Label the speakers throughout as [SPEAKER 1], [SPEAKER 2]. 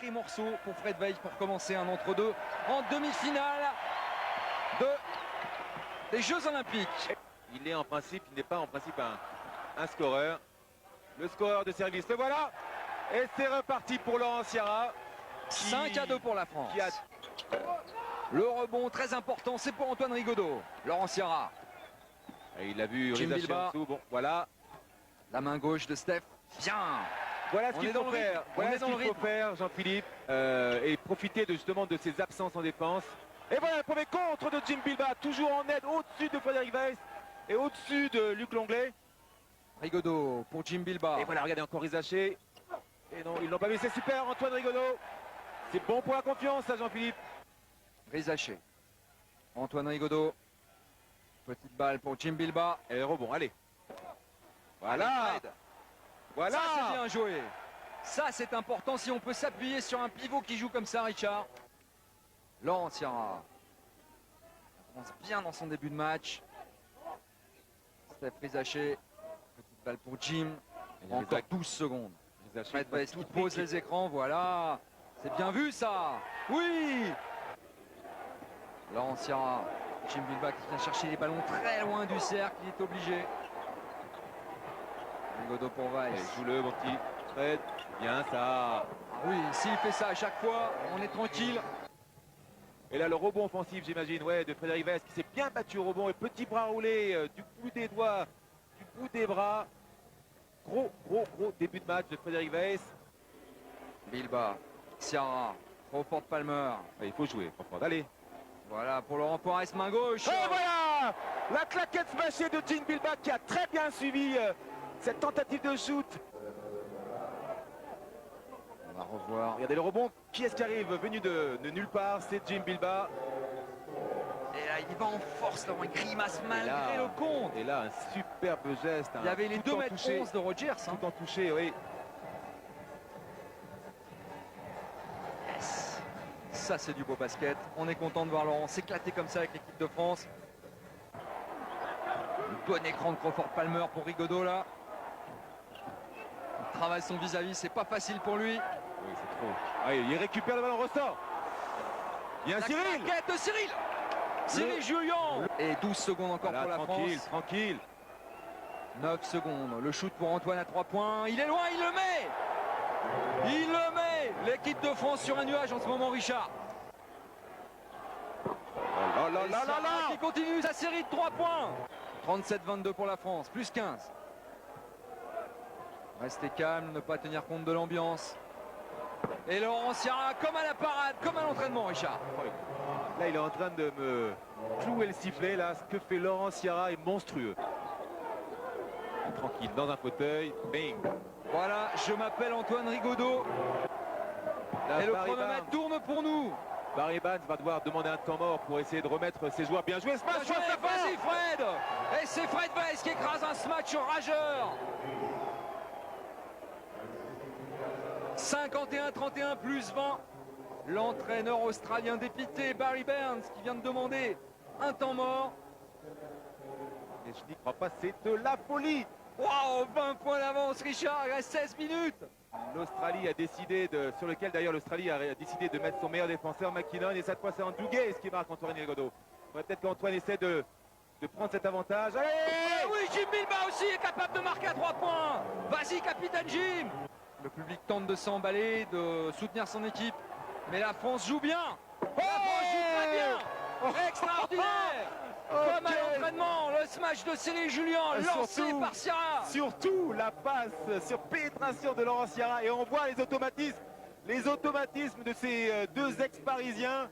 [SPEAKER 1] sacré morceau pour Fred Weiss pour commencer un entre-deux en demi-finale des Jeux Olympiques.
[SPEAKER 2] Il n'est pas en principe un scoreur. Le scoreur de service, le voilà. Et c'est reparti pour Laurent Sierra.
[SPEAKER 1] 5-2 pour la France. Le rebond très important, c'est pour Antoine Rigaudot. Laurent Sierra.
[SPEAKER 2] Et il a vu
[SPEAKER 1] Jim
[SPEAKER 2] Reza
[SPEAKER 1] Bilbah.
[SPEAKER 2] Chiansou. Bon, voilà.
[SPEAKER 1] La main gauche de Steph. Bien.
[SPEAKER 2] Voilà ce
[SPEAKER 1] On
[SPEAKER 2] qu'il
[SPEAKER 1] est dans
[SPEAKER 2] faut
[SPEAKER 1] le rythme.
[SPEAKER 2] faire.
[SPEAKER 1] On
[SPEAKER 2] Voilà
[SPEAKER 1] est
[SPEAKER 2] ce
[SPEAKER 1] dans
[SPEAKER 2] qu'il
[SPEAKER 1] le
[SPEAKER 2] faut
[SPEAKER 1] rythme.
[SPEAKER 2] faire, Jean-Philippe. Et profiter justement de ses absences en défense. Et voilà le premier contre de Jim Bilbah. Toujours en aide au-dessus de Frédéric Weiss et au-dessus de Luc Longley.
[SPEAKER 1] Rigaudot pour Jim Bilbah.
[SPEAKER 2] Et voilà, regardez encore Rizaché. Et non, ils l'ont pas vu. C'est super, Antoine Rigaudot. C'est bon pour la confiance, ça, Jean-Philippe.
[SPEAKER 1] Rizaché. Antoine Rigaudot. Petite balle pour Jim Bilbah.
[SPEAKER 2] Et le rebond, allez. Voilà.
[SPEAKER 1] Allez, Fred.
[SPEAKER 2] Voilà.
[SPEAKER 1] Ça, c'est bien joué. Ça, c'est important si on peut s'appuyer sur un pivot qui joue comme ça, Richard. Laurent Sierra. La France bien dans son début de match. Steph Rizaché. Petite balle pour Jim. Encore 12 secondes. Fred Weiss qui pose les écrans, voilà. C'est bien vu ça. Oui. Laurent Sierra. Jim Bilbah qui vient chercher les ballons très loin du cercle, il est obligé. Rigaudot pour Weiss.
[SPEAKER 2] Joue-le, mon petit Fred. Bien ça.
[SPEAKER 1] Ah oui, s'il fait ça à chaque fois, on est tranquille.
[SPEAKER 2] Et là, le rebond offensif, j'imagine, ouais, de Frédéric Weiss qui s'est bien battu au rebond. Et petit bras roulé du bout des doigts, du bout des bras. Gros début de match de Frédéric Weiss.
[SPEAKER 1] Bilbah, Sierra, Crawford Palmer.
[SPEAKER 2] Il faut jouer, Crawford. Allez.
[SPEAKER 1] Voilà pour Laurent Poirès, main gauche.
[SPEAKER 2] Et voilà la claquette smashée de Jim Bilbah qui a très bien suivi cette tentative de shoot.
[SPEAKER 1] On va revoir.
[SPEAKER 2] Regardez le rebond. Qui est-ce qui arrive venu de nulle part? C'est Jim Bilbah.
[SPEAKER 1] Et là, il va en force, Laurent, il grimace malgré
[SPEAKER 2] là,
[SPEAKER 1] le compte.
[SPEAKER 2] Et là, un superbe geste.
[SPEAKER 1] Il y avait les 2
[SPEAKER 2] en
[SPEAKER 1] mètres
[SPEAKER 2] touché,
[SPEAKER 1] 11 de Rogers. Hein.
[SPEAKER 2] tout en touché, oui.
[SPEAKER 1] Yes. Ça, c'est du beau basket. On est content de voir Laurent s'éclater comme ça avec l'équipe de France. Un bon écran de Crawford Palmer pour Rigaudot là. Il travaille son vis-à-vis, c'est pas facile pour lui.
[SPEAKER 2] Oui, c'est trop. Ah, il récupère le ballon, ressort. Il y a un
[SPEAKER 1] La
[SPEAKER 2] Cyril.
[SPEAKER 1] claquette de Cyril. Cyril Julien. Et 12 secondes encore
[SPEAKER 2] Voilà,
[SPEAKER 1] pour la
[SPEAKER 2] tranquille,
[SPEAKER 1] France.
[SPEAKER 2] tranquille.
[SPEAKER 1] 9 secondes. Le shoot pour Antoine à 3 points. Il est loin, il le met. Il le met. L'équipe de France sur un nuage en ce moment, Richard.
[SPEAKER 2] Oh là
[SPEAKER 1] Et
[SPEAKER 2] là là
[SPEAKER 1] Sarah
[SPEAKER 2] là.
[SPEAKER 1] qui continue sa série de 3 points. 37-22 pour la France, plus 15. Restez calme, ne pas tenir compte de l'ambiance. Et Laurent Sierra, comme à la parade, comme à l'entraînement, Richard.
[SPEAKER 2] Là, il est en train de me clouer le sifflet. Là, ce que fait Laurent Sierra est monstrueux. Tranquille, dans un fauteuil. Bing.
[SPEAKER 1] Voilà, je m'appelle Antoine Rigaudot.
[SPEAKER 2] Là,
[SPEAKER 1] Et le
[SPEAKER 2] Barry
[SPEAKER 1] chronomètre
[SPEAKER 2] Barnes.
[SPEAKER 1] tourne pour nous.
[SPEAKER 2] Barry Barnes va devoir demander un temps mort pour essayer de remettre ses joueurs. Bien joué, smash.
[SPEAKER 1] Bien joué, vas-y Fred. Et c'est Fred Weiss qui écrase un smash rageur. 51-31 plus 20. L'entraîneur australien dépité, Barry Barnes, qui vient de demander un temps mort.
[SPEAKER 2] Et je n'y crois pas, c'est de la folie.
[SPEAKER 1] Waouh, 20 points d'avance, Richard, il reste 16 minutes.
[SPEAKER 2] L'Australie a décidé sur lequel d'ailleurs l'Australie a décidé de mettre son meilleur défenseur, McKinnon, et cette fois c'est Andrew Gaze qui marque Antoine Rigaudot. Peut-être qu'Antoine essaie de prendre cet avantage. Allez.
[SPEAKER 1] Et oui, Jim Bilbah aussi est capable de marquer à 3 points. Vas-y, capitaine Jim. Le public tente de s'emballer, de soutenir son équipe. Mais la France joue bien. La France joue très bien. Extraordinaire. Comme à l'entraînement, le smash de Cyril Julien, lancé
[SPEAKER 2] surtout,
[SPEAKER 1] par Sierra.
[SPEAKER 2] Surtout la passe sur pénétration de Laurent Sierra. Et on voit les automatismes de ces deux ex-parisiens.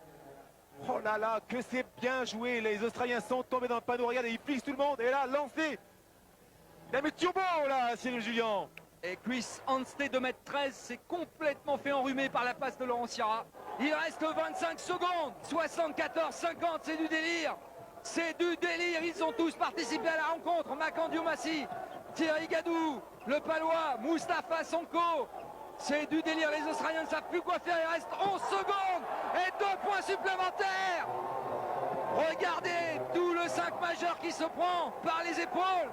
[SPEAKER 2] Oh là là, que c'est bien joué. Les Australiens sont tombés dans le panneau. Regardez, ils fixent tout le monde. Et là, lancé. Il a mis turbo là, Cyril Julien.
[SPEAKER 1] Et Chris Anstey de 1m13 s'est complètement fait enrhumer par la passe de Laurent Sierra. Il reste 25 secondes. 74-50, c'est du délire. C'est du délire. Ils ont tous participé à la rencontre. Makan Diomassi, Thierry Gadou, le Palois, Moustapha Sonko. C'est du délire. Les Australiens ne savent plus quoi faire. Il reste 11 secondes et 2 points supplémentaires. Regardez tout le 5 majeur qui se prend par les épaules.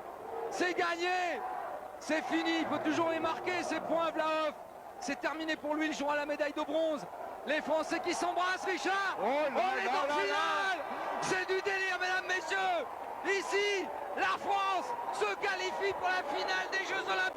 [SPEAKER 1] C'est gagné. C'est fini. Il peut toujours les marquer, ces points, Vlahoff. C'est terminé pour lui, il jouera la médaille de bronze. Les Français qui s'embrassent, Richard.
[SPEAKER 2] Oh là
[SPEAKER 1] On est
[SPEAKER 2] là
[SPEAKER 1] en
[SPEAKER 2] là
[SPEAKER 1] finale. C'est du délire, mesdames, messieurs. Ici, la France se qualifie pour la finale des Jeux Olympiques.